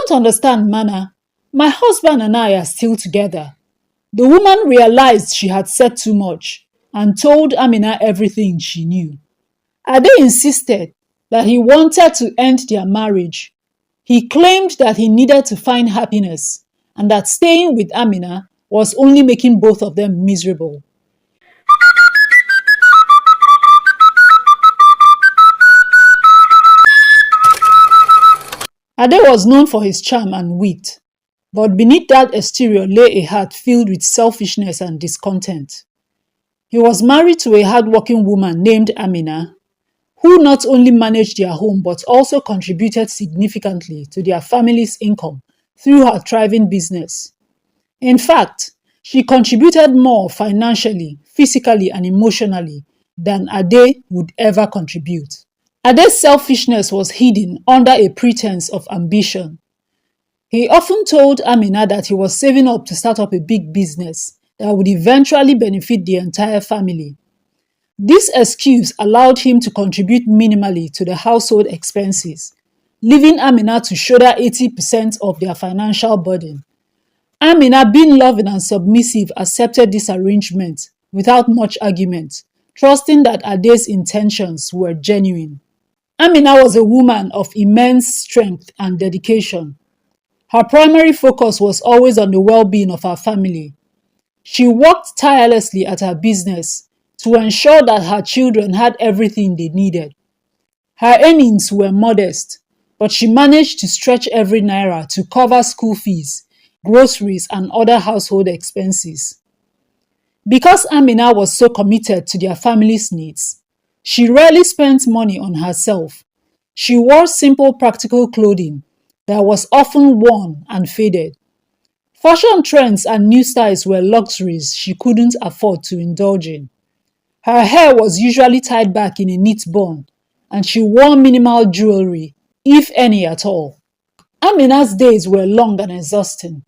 don't understand, Mana. My husband and I are still together. The woman realized she had said too much and told Amina everything she knew. Ade insisted that he wanted to end their marriage. He claimed that he needed to find happiness and that staying with Amina was only making both of them miserable. Ade was known for his charm and wit, but beneath that exterior lay a heart filled with selfishness and discontent. He was married to a hardworking woman named Amina, who not only managed their home but also contributed significantly to their family's income through her thriving business. In fact, she contributed more financially, physically, and emotionally than Ade would ever contribute. Ade's selfishness was hidden under a pretense of ambition. He often told Amina that he was saving up to start up a big business that would eventually benefit the entire family. This excuse allowed him to contribute minimally to the household expenses, leaving Amina to shoulder 80% of their financial burden. Amina, being loving and submissive, accepted this arrangement without much argument, trusting that Ade's intentions were genuine. Amina was a woman of immense strength and dedication. Her primary focus was always on the well-being of her family. She worked tirelessly at her business to ensure that her children had everything they needed. Her earnings were modest, but she managed to stretch every naira to cover school fees, groceries, and other household expenses. Because Amina was so committed to their family's needs, she rarely spent money on herself. She wore simple, practical clothing that was often worn and faded. Fashion trends and new styles were luxuries she couldn't afford to indulge in. Her hair was usually tied back in a neat bun, and she wore minimal jewelry, if any at all. Amina's days were long and exhausting.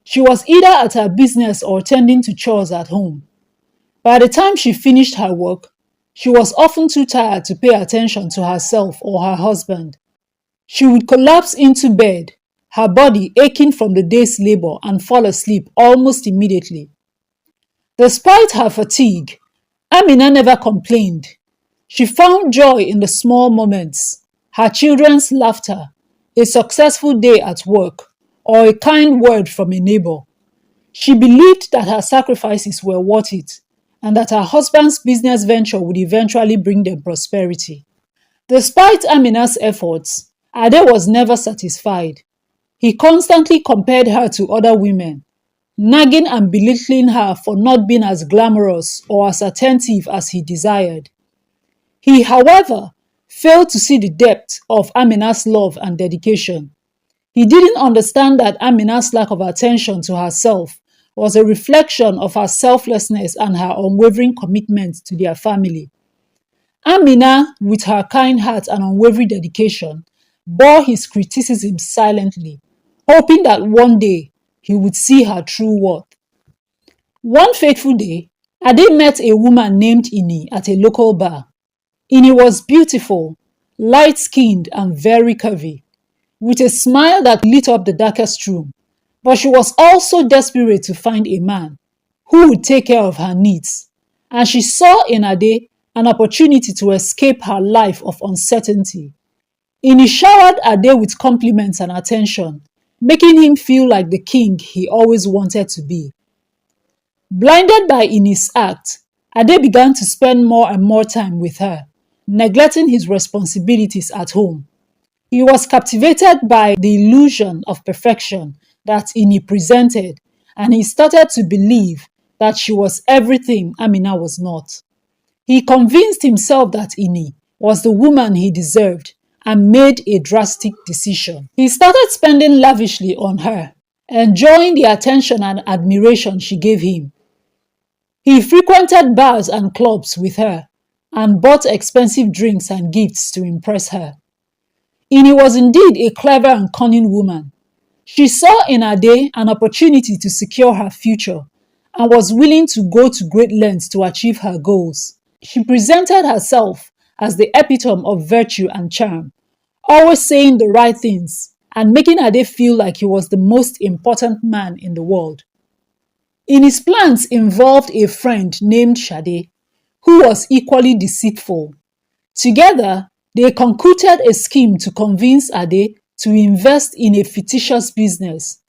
She was either at her business or tending to chores at home. By the time she finished her work, she was often too tired to pay attention to herself or her husband. She would collapse into bed, her body aching from the day's labor, and fall asleep almost immediately. Despite her fatigue, Amina never complained. She found joy in the small moments, her children's laughter, a successful day at work, or a kind word from a neighbor. She believed that her sacrifices were worth it, and that her husband's business venture would eventually bring them prosperity. Despite Amina's efforts, Ade was never satisfied. He constantly compared her to other women, nagging and belittling her for not being as glamorous or as attentive as he desired. He, however, failed to see the depth of Amina's love and dedication. He didn't understand that Amina's lack of attention to herself was a reflection of her selflessness and her unwavering commitment to their family. Amina, with her kind heart and unwavering dedication, bore his criticism silently, hoping that one day he would see her true worth. One fateful day, Ade met a woman named Inie at a local bar. Inie was beautiful, light-skinned, and very curvy, with a smile that lit up the darkest room. But she was also desperate to find a man who would take care of her needs, and she saw in Ade an opportunity to escape her life of uncertainty. Inie showered Ade with compliments and attention, making him feel like the king he always wanted to be. Blinded by Inie's act, Ade began to spend more and more time with her, neglecting his responsibilities at home. He was captivated by the illusion of perfection that Inie presented, and he started to believe that she was everything Amina was not. He convinced himself that Inie was the woman he deserved and made a drastic decision. He started spending lavishly on her, enjoying the attention and admiration she gave him. He frequented bars and clubs with her and bought expensive drinks and gifts to impress her. Inie was indeed a clever and cunning woman. She saw in Ade an opportunity to secure her future and was willing to go to great lengths to achieve her goals. She presented herself as the epitome of virtue and charm, always saying the right things and making Ade feel like he was the most important man in the world. Inie's plans involved a friend named Charie, who was equally deceitful. Together, they concocted a scheme to convince Ade to invest in a fictitious business.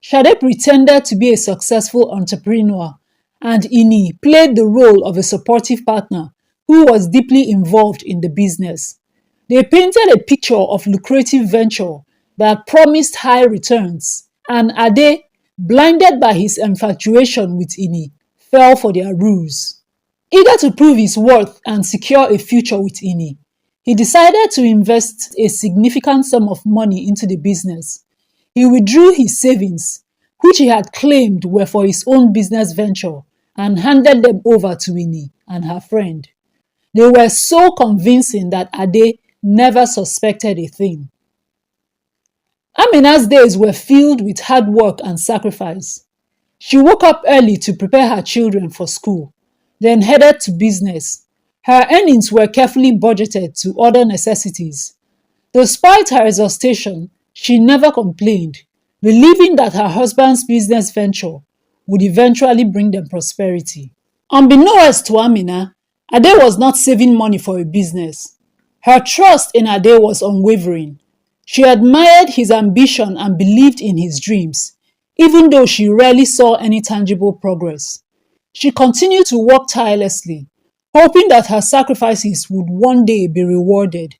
Charie pretended to be a successful entrepreneur, and Inie played the role of a supportive partner who was deeply involved in the business. They painted a picture of lucrative venture that promised high returns, and Ade, blinded by his infatuation with Inie, fell for their ruse. Eager to prove his worth and secure a future with Inie, he decided to invest a significant sum of money into the business. He withdrew his savings, which he had claimed were for his own business venture, and handed them over to Inie and her friend. They were so convincing that Ade never suspected a thing. Amina's days were filled with hard work and sacrifice. She woke up early to prepare her children for school, then headed to business. Her earnings were carefully budgeted to other necessities. Despite her exhaustion, she never complained, believing that her husband's business venture would eventually bring them prosperity. Unbeknownst to Amina, Ade was not saving money for a business. Her trust in Ade was unwavering. She admired his ambition and believed in his dreams, even though she rarely saw any tangible progress. She continued to work tirelessly, hoping that her sacrifices would one day be rewarded.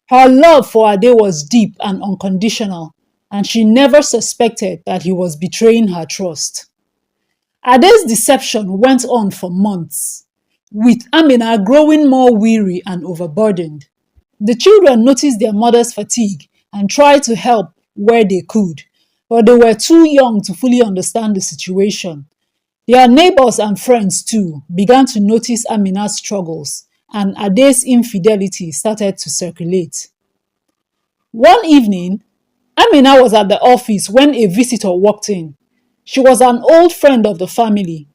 Her love for Ade was deep and unconditional, and she never suspected that he was betraying her trust. Ade's deception went on for months, with Amina growing more weary and overburdened. The children noticed their mother's fatigue and tried to help where they could, but they were too young to fully understand the situation. Their neighbors and friends too began to notice Amina's struggles, and Ade's infidelity started to circulate. One evening, Amina was at the office when a visitor walked in. She was an old friend of the family.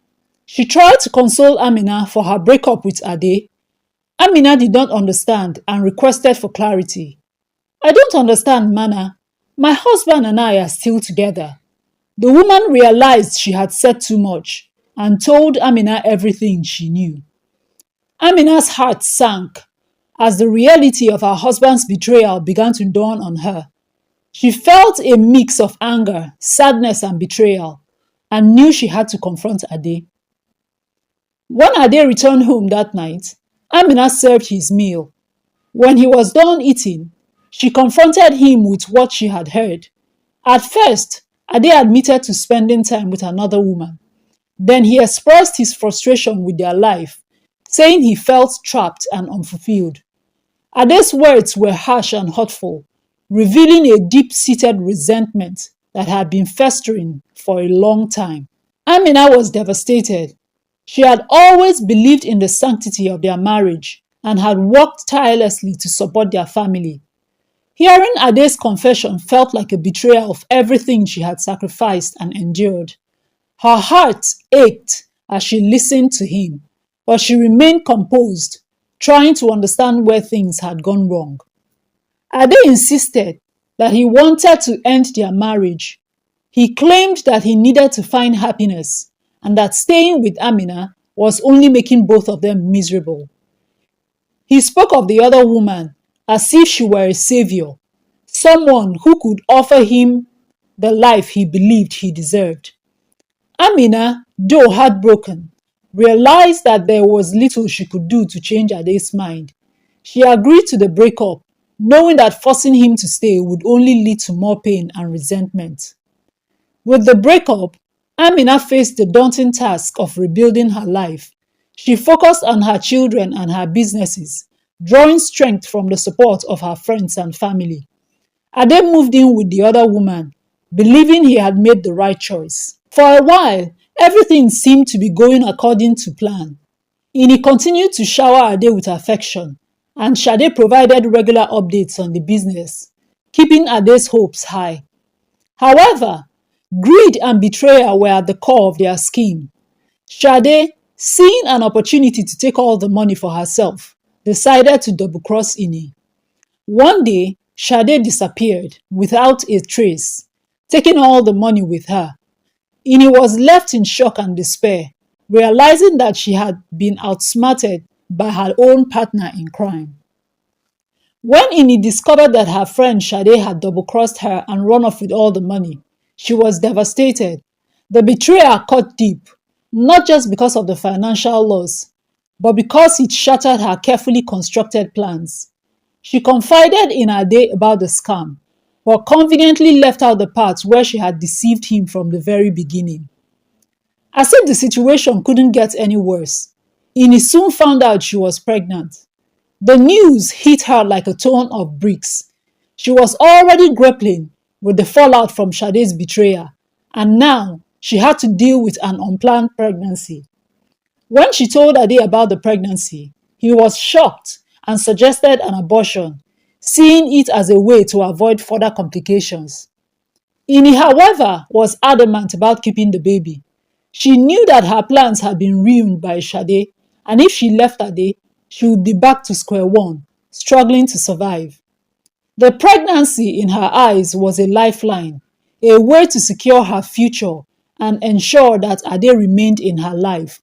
She tried to console Amina for her breakup with Ade. Amina did not understand and requested for clarity. "I don't understand, Mana. My husband and I are still together." The woman realized she had said too much and told Amina everything she knew. Amina's heart sank as the reality of her husband's betrayal began to dawn on her. She felt a mix of anger, sadness, and betrayal, and knew she had to confront Ade. When Ade returned home that night, Amina served his meal. When he was done eating, she confronted him with what she had heard. At first, Ade admitted to spending time with another woman. Then he expressed his frustration with their life, saying he felt trapped and unfulfilled. Ade's words were harsh and hurtful, revealing a deep-seated resentment that had been festering for a long time. Amina was devastated. She had always believed in the sanctity of their marriage and had worked tirelessly to support their family. Hearing Ade's confession felt like a betrayal of everything she had sacrificed and endured. Her heart ached as she listened to him, but she remained composed, trying to understand where things had gone wrong. Ade insisted that he wanted to end their marriage. He claimed that he needed to find happiness and that staying with Amina was only making both of them miserable. He spoke of the other woman as if she were a savior, someone who could offer him the life he believed he deserved. Amina, though heartbroken, realized that there was little she could do to change Ade's mind. She agreed to the breakup, knowing that forcing him to stay would only lead to more pain and resentment. With the breakup, Amina faced the daunting task of rebuilding her life. She focused on her children and her businesses, drawing strength from the support of her friends and family. Ade moved in with the other woman, believing he had made the right choice. For a while, everything seemed to be going according to plan. Inie continued to shower Ade with affection, and Charie provided regular updates on the business, keeping Ade's hopes high. However, greed and betrayal were at the core of their scheme. Charie, seeing an opportunity to take all the money for herself, decided to double-cross Inie. One day, Charie disappeared without a trace, taking all the money with her. Inie was left in shock and despair, realizing that she had been outsmarted by her own partner in crime. When Inie discovered that her friend Charie had double-crossed her and run off with all the money, she was devastated. The betrayal cut deep, not just because of the financial loss, but because it shattered her carefully constructed plans. She confided in Ade about the scam, but conveniently left out the parts where she had deceived him from the very beginning. As if the situation couldn't get any worse, Inie soon found out she was pregnant. The news hit her like a ton of bricks. She was already grappling with the fallout from Charie's betrayal, and now she had to deal with an unplanned pregnancy. When she told Ade about the pregnancy, he was shocked and suggested an abortion, seeing it as a way to avoid further complications. Inie, however, was adamant about keeping the baby. She knew that her plans had been ruined by Charie, and if she left Ade, she would be back to square one, struggling to survive. The pregnancy in her eyes was a lifeline, a way to secure her future and ensure that Ade remained in her life.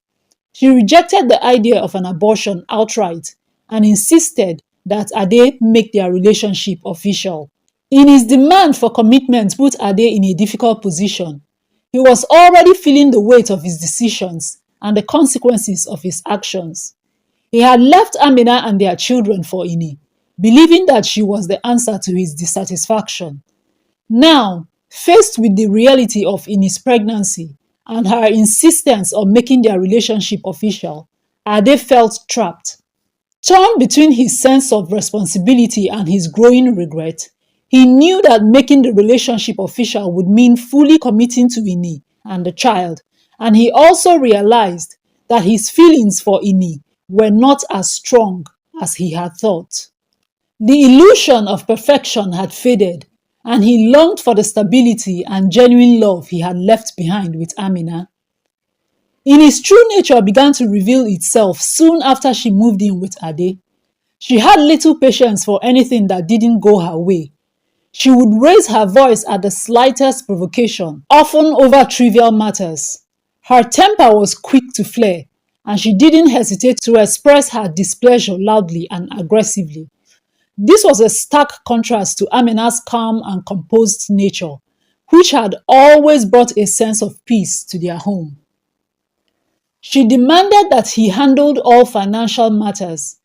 She rejected the idea of an abortion outright and insisted that Ade make their relationship official. Inie's demand for commitment put Ade in a difficult position. He was already feeling the weight of his decisions and the consequences of his actions. He had left Amina and their children for Inie, believing that she was the answer to his dissatisfaction. Now, faced with the reality of Inie's pregnancy and her insistence on making their relationship official, Ade felt trapped. Torn between his sense of responsibility and his growing regret, he knew that making the relationship official would mean fully committing to Inie and the child, and he also realized that his feelings for Inie were not as strong as he had thought. The illusion of perfection had faded, and he longed for the stability and genuine love he had left behind with Amina. Inie's true nature began to reveal itself soon after she moved in with Ade. She had little patience for anything that didn't go her way. She would raise her voice at the slightest provocation, often over trivial matters. Her temper was quick to flare, and she didn't hesitate to express her displeasure loudly and aggressively. This was a stark contrast to Amina's calm and composed nature, which had always brought a sense of peace to their home. She demanded that he handled all financial matters,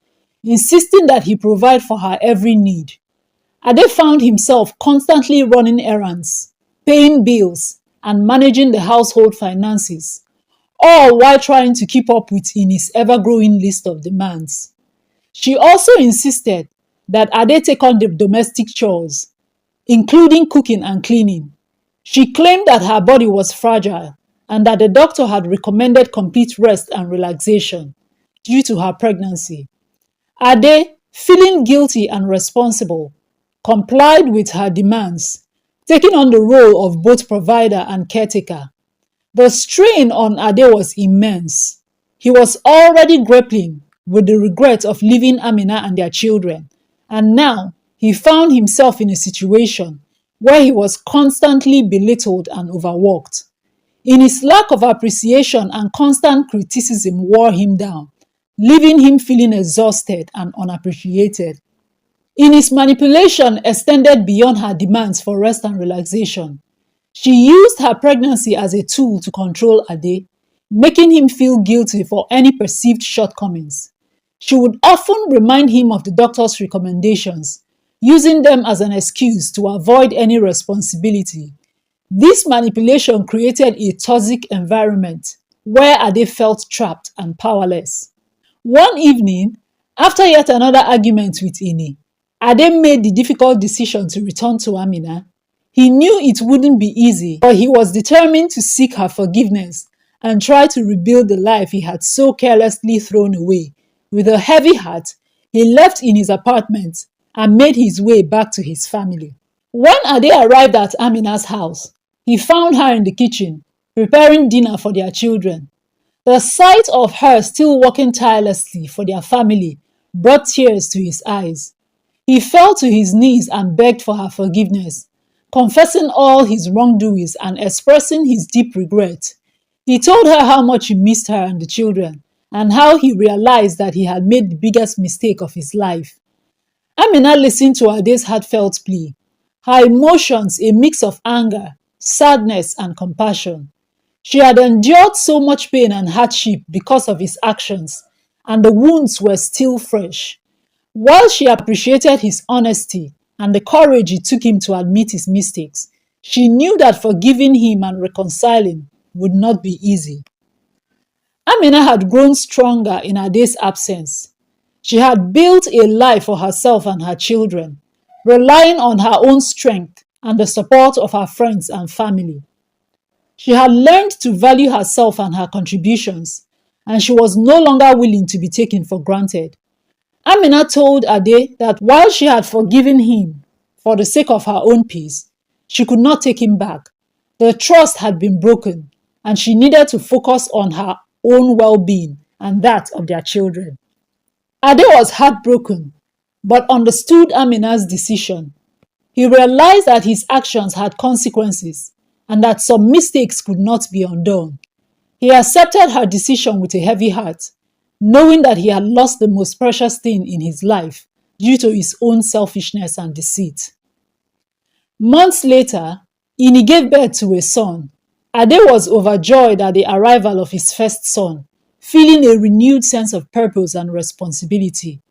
insisting that he provide for her every need. Ade found himself constantly running errands, paying bills, and managing the household finances, all while trying to keep up with Inie's ever-growing list of demands. She also insisted that Ade take on the domestic chores, including cooking and cleaning. She claimed that her body was fragile and that the doctor had recommended complete rest and relaxation due to her pregnancy. Ade, feeling guilty and responsible, complied with her demands, taking on the role of both provider and caretaker. The strain on Ade was immense. He was already grappling with the regret of leaving Amina and their children, and now he found himself in a situation where he was constantly belittled and overworked. In his lack of appreciation and constant criticism wore him down, leaving him feeling exhausted and unappreciated. In his manipulation extended beyond her demands for rest and relaxation. She used her pregnancy as a tool to control Ade, making him feel guilty for any perceived shortcomings. She would often remind him of the doctor's recommendations, using them as an excuse to avoid any responsibility. This manipulation created a toxic environment where Ade felt trapped and powerless. One evening, after yet another argument with Inie, Ade made the difficult decision to return to Amina. He knew it wouldn't be easy, but he was determined to seek her forgiveness and try to rebuild the life he had so carelessly thrown away. With a heavy heart, he left in his apartment and made his way back to his family. When Ade arrived at Amina's house, he found her in the kitchen, preparing dinner for their children. The sight of her still working tirelessly for their family brought tears to his eyes. He fell to his knees and begged for her forgiveness, confessing all his wrongdoings and expressing his deep regret. He told her how much he missed her and the children, and how he realized that he had made the biggest mistake of his life. Amina listened to Ade's heartfelt plea, her emotions a mix of anger, sadness, and compassion. She had endured so much pain and hardship because of his actions, and the wounds were still fresh. While she appreciated his honesty and the courage it took him to admit his mistakes, she knew that forgiving him and reconciling would not be easy. Amina had grown stronger in Ade's absence. She had built a life for herself and her children, relying on her own strength and the support of her friends and family. She had learned to value herself and her contributions, and she was no longer willing to be taken for granted. Amina told Ade that while she had forgiven him for the sake of her own peace, she could not take him back. The trust had been broken, and she needed to focus on her own well-being and that of their children. Ade was heartbroken, but understood Amina's decision. He realized that his actions had consequences and that some mistakes could not be undone. He accepted her decision with a heavy heart, knowing that he had lost the most precious thing in his life due to his own selfishness and deceit. Months later, Inie gave birth to a son. Ade was overjoyed at the arrival of his first son, feeling a renewed sense of purpose and responsibility.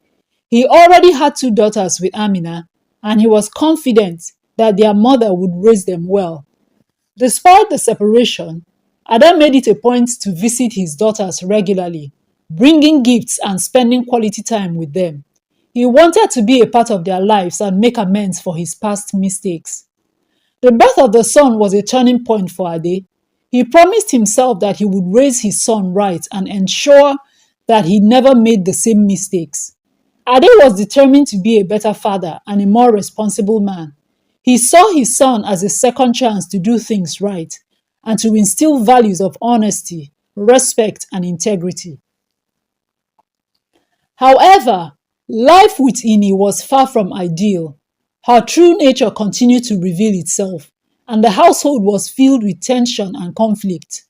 He already had two daughters with Amina, and he was confident that their mother would raise them well. Despite the separation, Ade made it a point to visit his daughters regularly, bringing gifts and spending quality time with them. He wanted to be a part of their lives and make amends for his past mistakes. The birth of the son was a turning point for Ade. He promised himself that he would raise his son right and ensure that he never made the same mistakes. Ade was determined to be a better father and a more responsible man. He saw his son as a second chance to do things right and to instill values of honesty, respect, and integrity. However, life with Inie was far from ideal. Her true nature continued to reveal itself, and the household was filled with tension and conflict.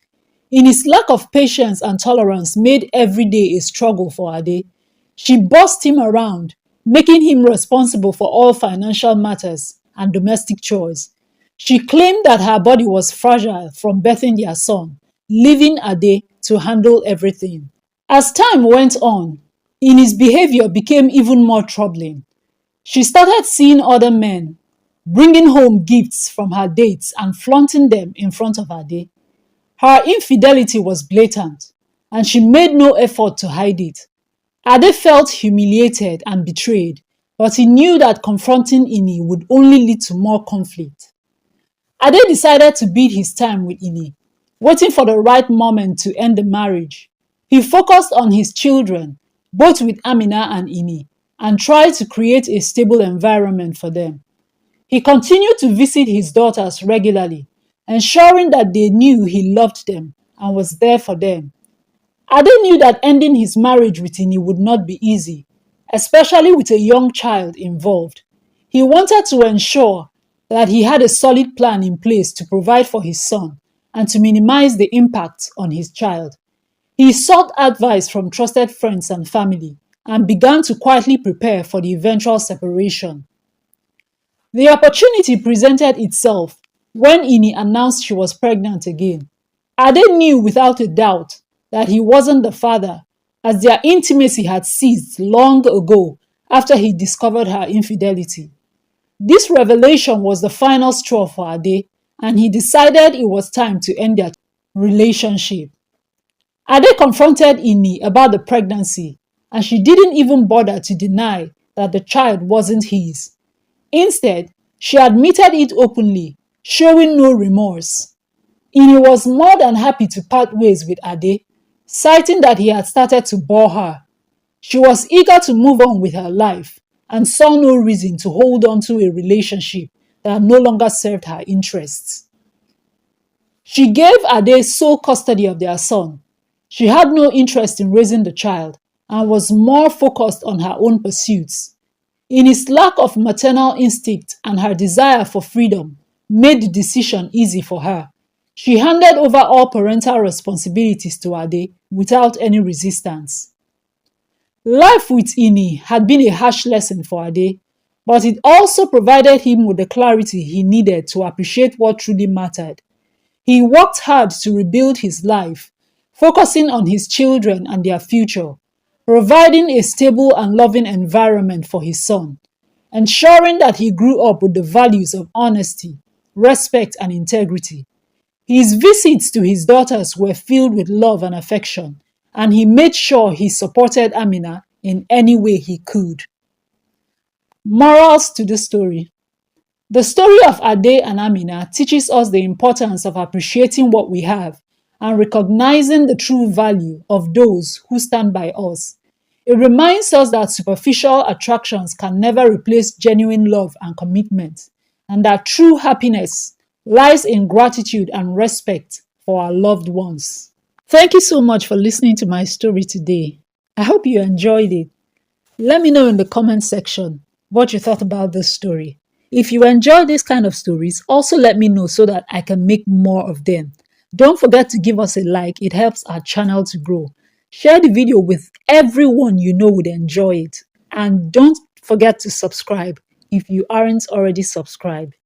Inie's lack of patience and tolerance made every day a struggle for Ade. She bossed him around, making him responsible for all financial matters and domestic chores. She claimed that her body was fragile from birthing their son, leaving Ade to handle everything. As time went on, Inie's behavior became even more troubling. She started seeing other men, bringing home gifts from her dates and flaunting them in front of Ade. Her infidelity was blatant, and she made no effort to hide it. Ade felt humiliated and betrayed, but he knew that confronting Inie would only lead to more conflict. Ade decided to bide his time with Inie, waiting for the right moment to end the marriage. He focused on his children, both with Amina and Inie, and tried to create a stable environment for them. He continued to visit his daughters regularly, ensuring that they knew he loved them and was there for them. Ade knew that ending his marriage with Inie would not be easy, especially with a young child involved. He wanted to ensure that he had a solid plan in place to provide for his son and to minimize the impact on his child. He sought advice from trusted friends and family and began to quietly prepare for the eventual separation. The opportunity presented itself when Inie announced she was pregnant again. Ade knew without a doubt that he wasn't the father, as their intimacy had ceased long ago after he discovered her infidelity. This revelation was the final straw for Ade, and he decided it was time to end their relationship. Ade confronted Inie about the pregnancy, and she didn't even bother to deny that the child wasn't his. Instead, she admitted it openly, showing no remorse. Inie was more than happy to part ways with Ade, citing that he had started to bore her. She was eager to move on with her life and saw no reason to hold on to a relationship that no longer served her interests. She gave Ade sole custody of their son. She had no interest in raising the child and was more focused on her own pursuits. In his lack of maternal instinct and her desire for freedom made the decision easy for her. She handed over all parental responsibilities to Ade without any resistance. Life with Inie had been a harsh lesson for Ade, but it also provided him with the clarity he needed to appreciate what truly mattered. He worked hard to rebuild his life, focusing on his children and their future, providing a stable and loving environment for his son, ensuring that he grew up with the values of honesty, respect, and integrity. His visits to his daughters were filled with love and affection, and he made sure he supported Amina in any way he could. Morals to the story. The story of Ade and Amina teaches us the importance of appreciating what we have and recognizing the true value of those who stand by us. It reminds us that superficial attractions can never replace genuine love and commitment, and that true happiness lies in gratitude and respect for our loved ones. Thank you so much for listening to my story today. I hope you enjoyed it. Let me know in the comment section what you thought about this story. If you enjoy this kind of stories, also let me know so that I can make more of them. Don't forget to give us a like, it helps our channel to grow. Share the video with everyone you know would enjoy it. And don't forget to subscribe if you aren't already subscribed.